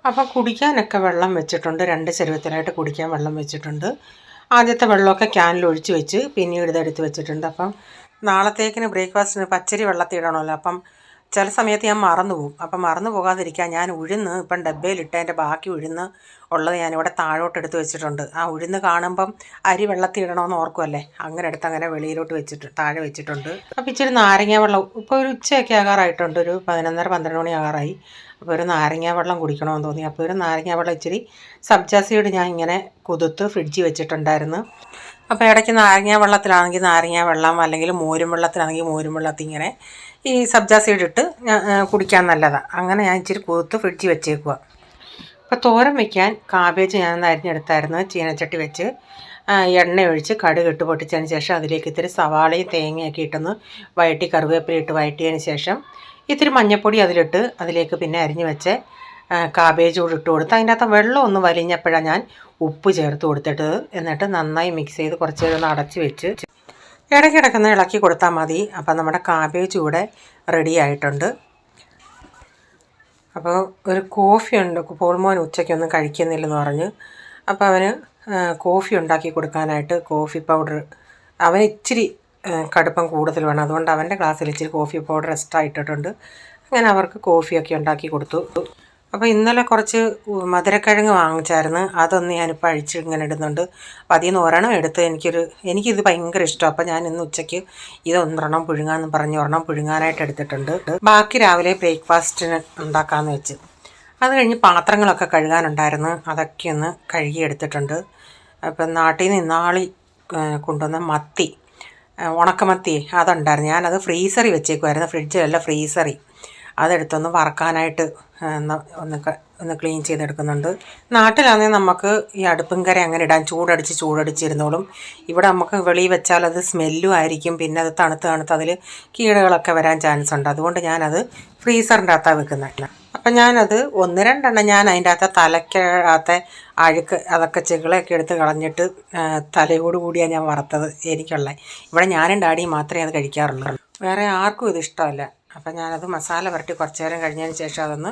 അപ്പോൾ കുടിക്കാനൊക്കെ വെള്ളം വെച്ചിട്ടുണ്ട്. 2 ചെരുവത്തിലായിട്ട് കുടിക്കാൻ വെള്ളം വെച്ചിട്ടുണ്ട്. ആദ്യത്തെ വെള്ളമൊക്കെ ക്യാനിൽ ഒഴിച്ച് വെച്ച് പിന്നീട് ഇതെടുത്ത് വെച്ചിട്ടുണ്ട്. അപ്പം നാളത്തേക്കിന് ബ്രേക്ക്ഫാസ്റ്റിന് പച്ചരി വെള്ളത്തിൽ ഇടണമല്ലോ. അപ്പം ചില സമയത്ത് ഞാൻ മറന്നു പോകും. അപ്പം മറന്നു പോകാതിരിക്കാൻ ഞാൻ ഉഴുന്ന് ഇപ്പം ഡബ്ബയിലിട്ടതിൻ്റെ ബാക്കി ഉഴുന്ന് ഉള്ളത് ഞാനിവിടെ താഴോട്ട് എടുത്ത് വെച്ചിട്ടുണ്ട്. ആ ഉഴുന്ന് കാണുമ്പം അരി വെള്ളത്തിൽ ഇടണമെന്ന് ഓർക്കുമല്ലേ, അങ്ങനെ എടുത്ത് അങ്ങനെ വെളിയിലോട്ട് വെച്ചിട്ട് താഴെ വെച്ചിട്ടുണ്ട്. അപ്പോൾ ഇച്ചിരി നാരങ്ങ വെള്ളം ഇപ്പോൾ ഒരു ഉച്ചയൊക്കെ ആകാറായിട്ടുണ്ട്. ഒരു 11:30-12 മണി ആകാറായി. അപ്പോൾ ഒരു നാരങ്ങ വെള്ളം കുടിക്കണമെന്ന് തോന്നി. അപ്പോൾ ഒരു നാരങ്ങ വെള്ളം ഇച്ചിരി സബ്ജാ സീഡ് ഞാൻ ഇങ്ങനെ കുതിർത്ത് ഫ്രിഡ്ജിൽ വെച്ചിട്ടുണ്ടായിരുന്നു. അപ്പോൾ ഇടയ്ക്ക് നാരങ്ങ വെള്ളത്തിലാണെങ്കിൽ നാരങ്ങ വെള്ളം, അല്ലെങ്കിൽ മോരും വെള്ളത്തിലാണെങ്കിൽ മോരും വെള്ളത്തിൽ ഇങ്ങനെ ഈ സബ്ജാ സീഡ് ഇട്ട് കുടിക്കാൻ നല്ലതാണ്. അങ്ങനെ ഞാൻ ഇച്ചിരി കുതിർത്ത് ഫ്രിഡ്ജിൽ വെച്ചേക്കുക. അപ്പോൾ തോരൻ വയ്ക്കാൻ കാബേജ് ഞാനൊന്ന് അരിഞ്ഞെടുത്തായിരുന്നു. ചീനച്ചട്ടി വെച്ച് എണ്ണ ഒഴിച്ച് കടുക് ഇട്ട് പൊട്ടിച്ചതിന് ശേഷം അതിലേക്ക് ഇത്തിരി സവാളയും തേങ്ങയൊക്കെ ഇട്ടൊന്ന് വഴറ്റി കറിവേപ്പില ഇട്ട് വഴറ്റിയതിന് ശേഷം ഇത്തിരി മഞ്ഞൾപ്പൊടി അതിലിട്ട് അതിലേക്ക് പിന്നെ അരിഞ്ഞ് വെച്ച് കാബേജ് കൂടി ഇട്ട് കൊടുത്ത് അതിൻ്റെ അകത്ത് വെള്ളം ഒന്ന് വലിഞ്ഞപ്പോഴാണ് ഞാൻ ഉപ്പ് ചേർത്ത് കൊടുത്തിട്ട് എന്നിട്ട് നന്നായി മിക്സ് ചെയ്ത് കുറച്ച് നേരം ഒന്ന് അടച്ച് വെച്ച് ഇടയ്ക്കിടയ്ക്കൊന്ന് ഇളക്കി കൊടുത്താൽ മതി. അപ്പം നമ്മുടെ കാബേജ് കൂടെ റെഡി ആയിട്ടുണ്ട്. അപ്പോൾ ഒരു കോഫി ഉണ്ട്. പോൾമോൻ ഉച്ചയ്ക്കൊന്നും കഴിക്കുന്നില്ലെന്ന് പറഞ്ഞ് അപ്പോൾ അവന് കോഫി ഉണ്ടാക്കി കൊടുക്കാനായിട്ട് കോഫി പൗഡർ, അവന് ഇച്ചിരി കടുപ്പം കൂടുതൽ വേണം. അതുകൊണ്ട് അവൻ്റെ ഗ്ലാസ്സിൽ ഇച്ചിരി കോഫി പൗഡർ എക്സ്ട്രാ ഇട്ടിട്ടുണ്ട്. അങ്ങനെ അവർക്ക് കോഫിയൊക്കെ ഉണ്ടാക്കി കൊടുത്തു. അപ്പോൾ ഇന്നലെ കുറച്ച് മധുരക്കിഴങ്ങ് വാങ്ങിച്ചായിരുന്നു. അതൊന്ന് ഞാനിപ്പോൾ അഴിച്ച് ഇങ്ങനെ ഇടുന്നുണ്ട്. അപ്പോൾ അതിൽ നിന്ന് ഒരെണ്ണം എടുത്ത് എനിക്കിത് ഭയങ്കര ഇഷ്ടമാണ്. അപ്പോൾ ഞാൻ ഇന്ന് ഉച്ചയ്ക്ക് ഇത് ഒരെണ്ണം പുഴുങ്ങാമെന്ന് പറഞ്ഞ് ഒരെണ്ണം പുഴുങ്ങാനായിട്ട് എടുത്തിട്ടുണ്ട്. ബാക്കി രാവിലെ ബ്രേക്ക്ഫാസ്റ്റിന് ഉണ്ടാക്കാമെന്ന് വെച്ച്. അത് കഴിഞ്ഞ് പാത്രങ്ങളൊക്കെ കഴുകാനുണ്ടായിരുന്നു. അതൊക്കെ ഒന്ന് കഴുകിയെടുത്തിട്ടുണ്ട്. അപ്പം നാട്ടിൽ നിന്ന് ഇന്നാളി കൊണ്ടുവന്ന മത്തി, ഉണക്കമത്തി അതുണ്ടായിരുന്നു. ഞാനത് ഫ്രീസറിൽ വെച്ചേക്കുമായിരുന്നു. ഫ്രിഡ്ജിലല്ല, ഫ്രീസറിൽ. അതെടുത്തൊന്ന് വറക്കാനായിട്ട് ഒന്ന് ക്ലീൻ ചെയ്തെടുക്കുന്നുണ്ട്. നാട്ടിലാണെങ്കിൽ നമുക്ക് ഈ അടുപ്പും കര അങ്ങനെ ഇടാൻ ചൂടടിച്ചിരുന്നോളും. ഇവിടെ നമുക്ക് വെളിയിൽ വെച്ചാൽ അത് സ്മെല്ലും ആയിരിക്കും. പിന്നെ അത് തണുത്ത് അതിൽ കീടകളൊക്കെ വരാൻ ചാൻസ് ഉണ്ട്. അതുകൊണ്ട് ഞാനത് ഫ്രീസറിൻ്റെ അകത്താണ് വെക്കുന്നത്. അപ്പം ഞാനത് 1-2 ഞാൻ അതിൻ്റെ അകത്ത് തലയ്ക്കകത്തെ അഴുക്ക് അതൊക്കെ ചെകിളയൊക്കെ എടുത്ത് കളഞ്ഞിട്ട് തലയോട് കൂടിയാണ് ഞാൻ വറുത്തത് എനിക്കുള്ള. ഇവിടെ ഞാനും ഡാഡിയും മാത്രമേ അത് കഴിക്കാറുള്ളൂ. വേറെ ആർക്കും ഇത് ഇഷ്ടമല്ല. അപ്പം ഞാനത് മസാല പുരട്ടി കുറച്ച് നേരം കഴിഞ്ഞതിന് ശേഷം അതൊന്ന്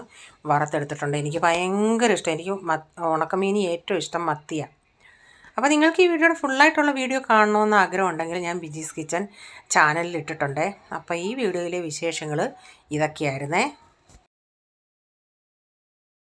വറുത്തെടുത്തിട്ടുണ്ട്. എനിക്ക് ഭയങ്കര ഇഷ്ടം. എനിക്ക് ഉണക്കമീനി ഏറ്റവും ഇഷ്ടം മത്തിയാണ്. അപ്പോൾ നിങ്ങൾക്ക് ഈ വീഡിയോയുടെ ഫുള്ളായിട്ടുള്ള വീഡിയോ കാണണമെന്ന് ആഗ്രഹം ഉണ്ടെങ്കിൽ ഞാൻ ബിജീസ് കിച്ചൻ ചാനലിൽ ഇട്ടിട്ടുണ്ട്. അപ്പോൾ ഈ വീഡിയോയിലെ വിശേഷങ്ങൾ ഇതൊക്കെയായിരുന്നേ.